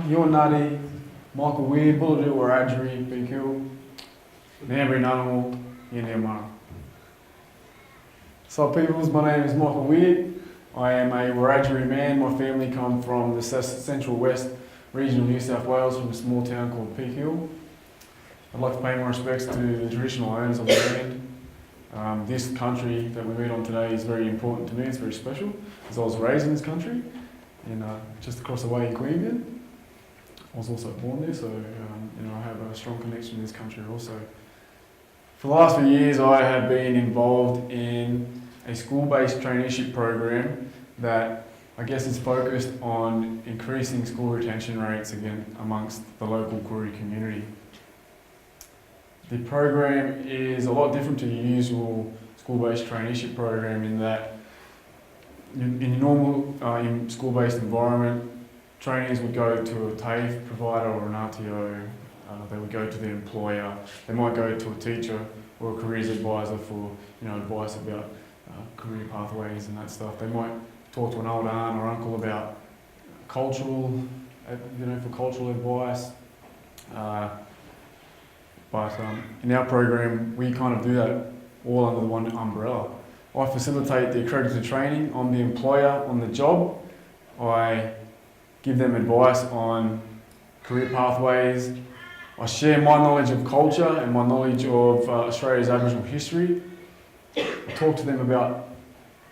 You're Nutty, Michael Weir, Wiradjuri, Wiradjuri, BQ, Nambri Nunamal, Yindiamara. So peoples, my name is Michael Weir. I am a Wiradjuri man. My family come from the central west region of New South Wales from a small town called Peak Hill. I'd like to pay my respects to the traditional owners of the land. This country that we meet on today is very important to me, it's very special, as I was raised in this country, just across the way in Queanbeyan. I was also born there, so I have a strong connection to this country also. For the last few years, I have been involved in a school-based traineeship program that I guess is focused on increasing school retention rates again amongst the local Koori community. The program is a lot different to your usual school-based traineeship program in that in a normal in school-based environment, trainees would go to a TAFE provider or an RTO, they would go to their employer, they might go to a teacher or a careers advisor for advice about career pathways and that stuff. They might talk to an old aunt or uncle about cultural, for cultural advice. But in our program, we kind of do that all under the one umbrella. I facilitate the accredited training. I'm the employer on the job. I give them advice on career pathways. I share my knowledge of culture and my knowledge of Australia's Aboriginal history. I talk to them about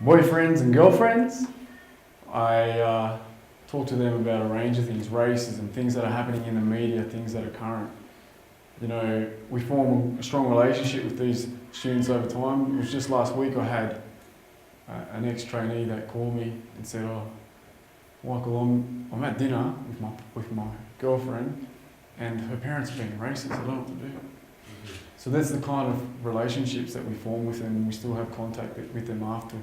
boyfriends and girlfriends. I talk to them about a range of things, racism, things that are happening in the media, things that are current. We form a strong relationship with these students over time. It was just last week I had an ex-trainee that called me and said, "Oh, Michael, I'm at dinner with my girlfriend and her parents are being racist, I don't know what to do." So that's the kind of relationships that we form with them, and we still have contact with them after.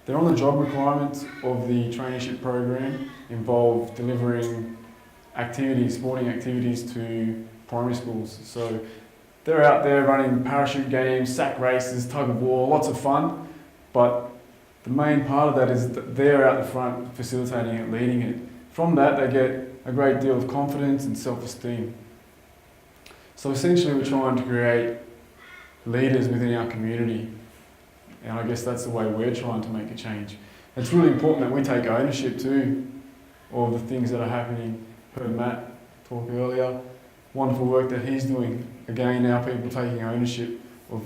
They're on the job requirements of the traineeship program, involve delivering activities, sporting activities to primary schools. So they're out there running parachute games, sack races, tug of war, lots of fun, but the main part of that is that they're out the front facilitating it, leading it. From that they get a great deal of confidence and self-esteem. So essentially we're trying to create leaders within our community, and I guess that's the way we're trying to make a change. It's really important that we take ownership too of the things that are happening. Heard Matt talk earlier, wonderful work that he's doing. Again, our people taking ownership of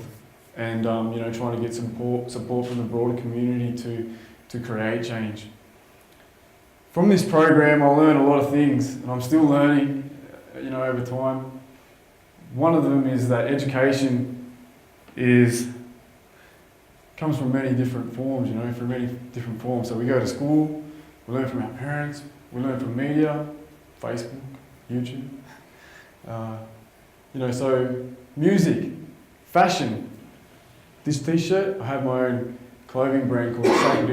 and trying to get support from the broader community to create change. From this program, I learned a lot of things, and I'm still learning, over time. One of them is that education comes from many different forms, from many different forms. So we go to school, we learn from our parents, we learn from media, Facebook, YouTube. So music, fashion. This t-shirt, I have my own clothing brand called Stik.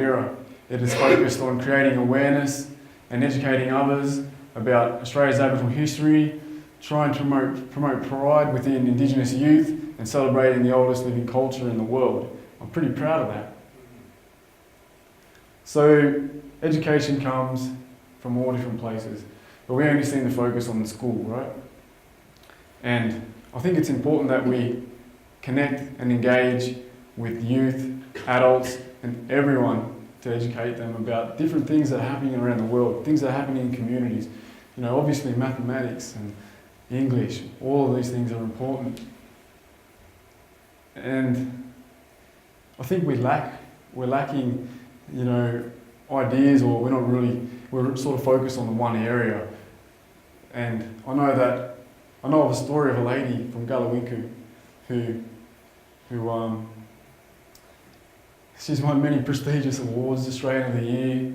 It is focused on creating awareness and educating others about Australia's Aboriginal history, trying to promote pride within Indigenous youth and celebrating the oldest living culture in the world. I'm pretty proud of that. So education comes from all different places, but we only seem to focus on the school, right? And I think it's important that we connect and engage with youth, adults, and everyone to educate them about different things that are happening around the world, things that are happening in communities. Obviously mathematics and English, all of these things are important. And I think we're lacking, ideas, or we're sort of focused on the one area. And I know of a story of a lady from Gallawinku who she's won many prestigious awards, Australian of the Year.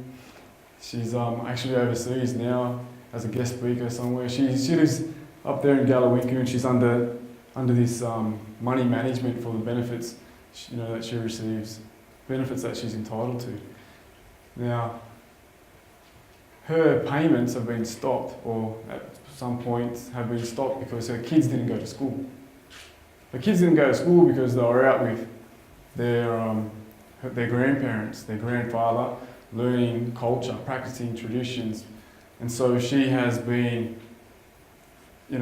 She's actually overseas now as a guest speaker somewhere. She lives up there in Gallawinku, and she's under this money management for the benefits that she receives, benefits that she's entitled to. Now, her payments have been stopped, or at some point have been stopped because her kids didn't go to school. The kids didn't go to school because they were out with their grandparents, their grandfather, learning culture, practicing traditions, And so she has been,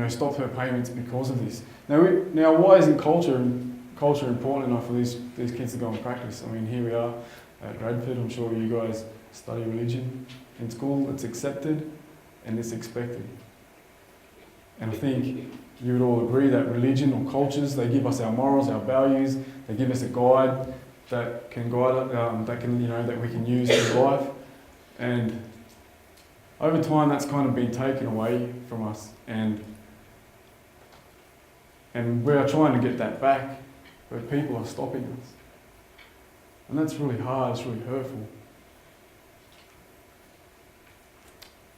stopped her payments because of this. Now why isn't culture important enough for these kids to go and practice? I mean, here we are at Radford. I'm sure you guys study religion in school. It's accepted and it's expected. And I think you would all agree that religion or cultures, they give us our morals, our values. They give us a guide that can guide, that we can use in life. And over time, that's kind of been taken away from us, and we are trying to get that back, but people are stopping us. And that's really hard, it's really hurtful.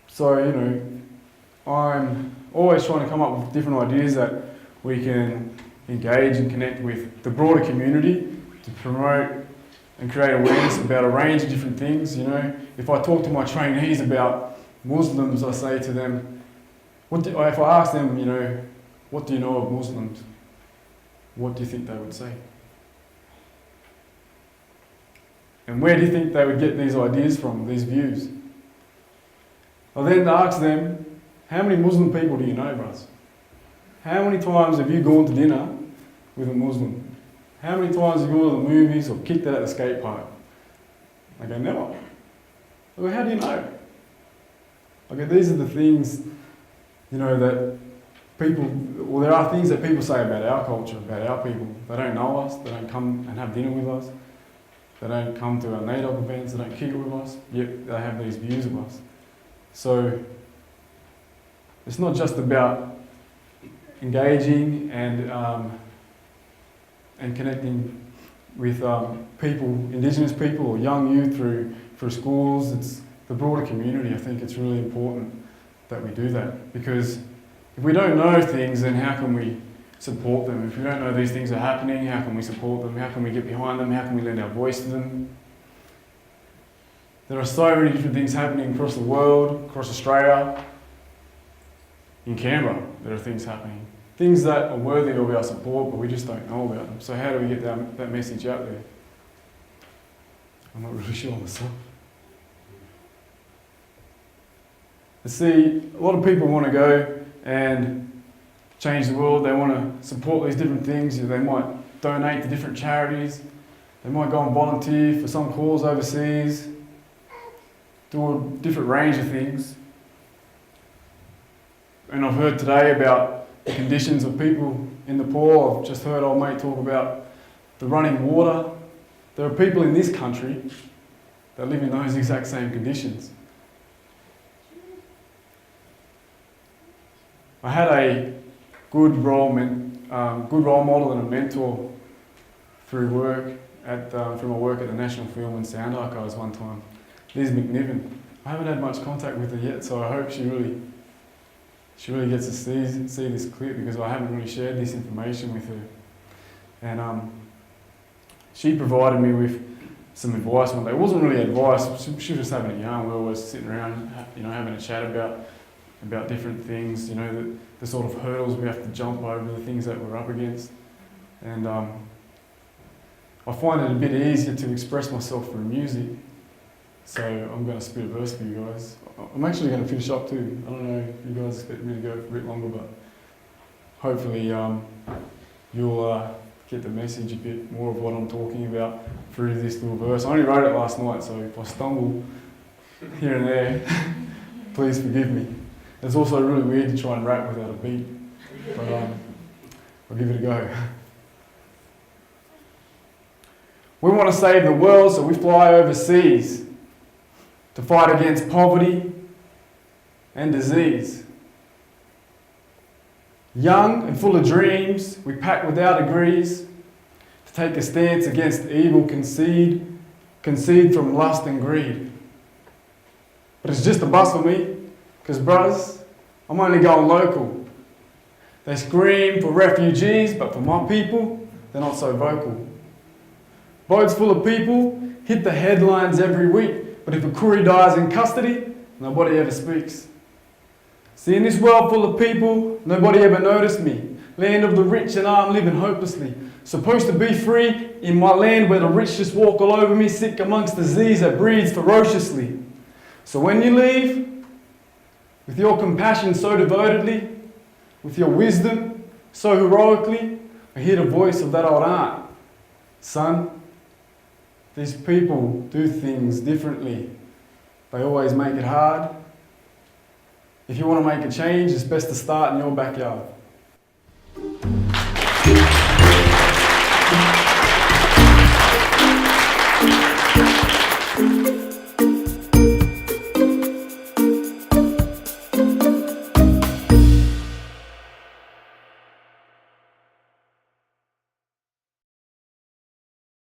So, I'm always trying to come up with different ideas that we can engage and connect with the broader community to promote and create awareness about a range of different things. If I talk to my trainees about Muslims, I say to them, if I ask them, what do you know of Muslims? What do you think they would say? And where do you think they would get these ideas from, these views? I then ask them, how many Muslim people do you know, bros? How many times have you gone to dinner with a Muslim? How many times have you gone to the movies or kicked it at the skate park? I go, never. I go, how do you know? Okay, these are the things, that there are things that people say about our culture, about our people. They don't know us, they don't come and have dinner with us, they don't come to our NAIDOC events, they don't kick it with us, yet they have these views of us. So, it's not just about engaging and connecting with people, Indigenous people or young youth through schools. It's the broader community. I think it's really important that we do that, because if we don't know things, then how can we support them? If we don't know these things are happening, how can we support them? How can we get behind them? How can we lend our voice to them? There are so many different things happening across the world, across Australia. In Canberra, there are things happening. Things that are worthy of our support, but we just don't know about them. So how do we get that message out there? I'm not really sure myself. See, a lot of people want to go and change the world. They want to support these different things. They might donate to different charities. They might go and volunteer for some cause overseas. Do a different range of things. And I've heard today about the conditions of people in Nepal. I've just heard old mate talk about the running water. There are people in this country that live in those exact same conditions. I had a good role model and a mentor through work through my work at the National Film and Sound Archives one time. Liz McNiven. I haven't had much contact with her yet, so I hope she really gets to see this clip, because I haven't really shared this information with her. And she provided me with some advice one day. It wasn't really advice, she was just having a yarn. We were always sitting around, having a chat about different things, the sort of hurdles we have to jump over, the things that we're up against. And I find it a bit easier to express myself through music. So I'm going to spit a verse for you guys. I'm actually going to finish up too. I don't know if you guys expect me to go for a bit longer, but hopefully you'll get the message a bit more of what I'm talking about through this little verse. I only wrote it last night, so if I stumble here and there, please forgive me. It's also really weird to try and rap without a beat, but I'll give it a go. We want to save the world, so we fly overseas to fight against poverty and disease. Young and full of dreams, we pack with our degrees to take a stance against evil, concede from lust and greed. But it's just a bus for me, because brothers, I'm only going local. They scream for refugees, but for my people, they're not so vocal. Boats full of people hit the headlines every week, but if a Koori dies in custody, nobody ever speaks. See, in this world full of people, nobody ever noticed me. Land of the rich and I'm living hopelessly. Supposed to be free in my land where the rich just walk all over me, sick amongst disease that breeds ferociously. So when you leave, With your compassion so devotedly, with your wisdom so heroically, I hear the voice of that old aunt. Son, these people do things differently. They always make it hard. If you want to make a change, it's best to start in your backyard.